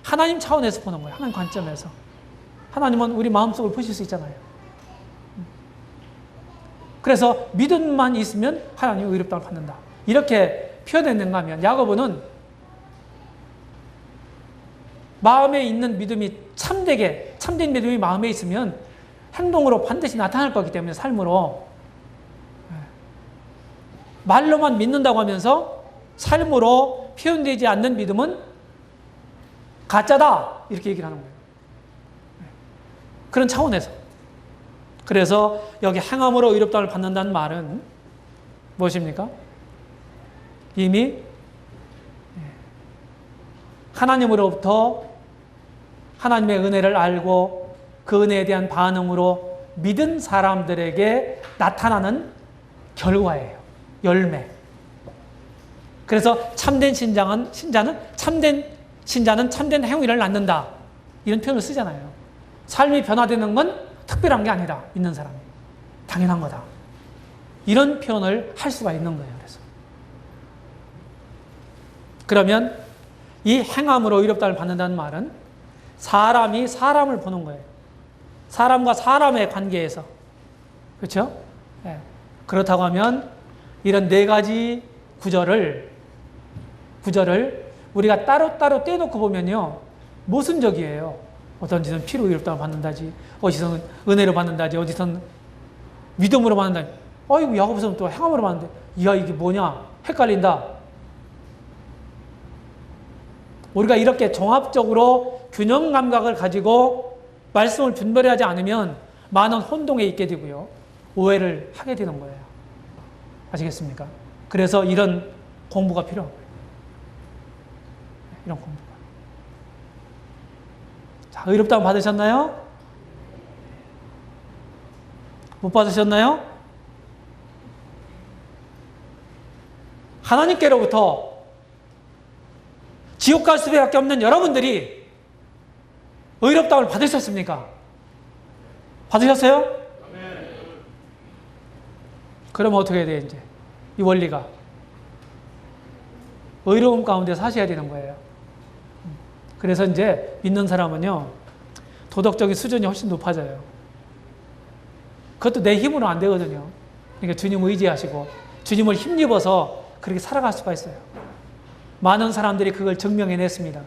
하나님 차원에서 보는 거예요. 하나님 관점에서. 하나님은 우리 마음속을 보실 수 있잖아요. 그래서 믿음만 있으면 하나님의 의롭다움을 받는다. 이렇게 표현했는가 하면 야고보는 마음에 있는 믿음이 참된 믿음이 마음에 있으면 행동으로 반드시 나타날 거기 때문에 삶으로 말로만 믿는다고 하면서 삶으로 표현되지 않는 믿음은 가짜다 이렇게 얘기를 하는 거예요. 그런 차원에서. 그래서 여기 행함으로 의롭다움을 받는다는 말은 무엇입니까? 이미 하나님으로부터 하나님의 은혜를 알고 그 은혜에 대한 반응으로 믿은 사람들에게 나타나는 결과예요. 열매. 그래서 참된 신자는 참된 행위를 낳는다. 이런 표현을 쓰잖아요. 삶이 변화되는 건 특별한 게 아니다. 믿는 사람이. 당연한 거다. 이런 표현을 할 수가 있는 거예요. 그래서. 그러면 이 행함으로 의롭다움을 받는다는 말은 사람이 사람을 보는 거예요. 사람과 사람의 관계에서. 그렇죠? 네. 그렇다고 하면 이런 네 가지 구절을 우리가 따로따로 떼놓고 보면요. 모순적이에요. 어떤 짓은 피로 의롭다움을 받는다지, 어디서는 은혜로 받는다지, 어디서는 믿음으로 받는다지. 아이고, 야고보서는 또 행함으로 받는데, 이야, 이게 뭐냐? 헷갈린다. 우리가 이렇게 종합적으로 균형 감각을 가지고 말씀을 분별하지 않으면 많은 혼동에 있게 되고요. 오해를 하게 되는 거예요. 아시겠습니까? 그래서 이런 공부가 필요한 거예요. 이런 공부가. 자, 의롭다움 받으셨나요? 못 받으셨나요? 하나님께로부터 지옥 갈 수밖에 없는 여러분들이 의롭다움을 받으셨습니까? 받으셨어요? 네. 그러면 어떻게 해야 돼, 이제? 이 원리가. 의로움 가운데 사셔야 되는 거예요. 그래서 이제 믿는 사람은요, 도덕적인 수준이 훨씬 높아져요. 그것도 내 힘으로 안 되거든요. 그러니까 주님을 의지하시고, 주님을 힘입어서 그렇게 살아갈 수가 있어요. 많은 사람들이 그걸 증명해냈습니다.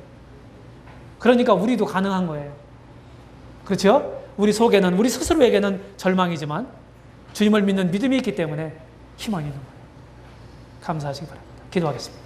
그러니까 우리도 가능한 거예요. 그렇죠? 우리 속에는, 우리 스스로에게는 절망이지만 주님을 믿는 믿음이 있기 때문에 희망이 있는 거예요. 감사하시기 바랍니다. 기도하겠습니다.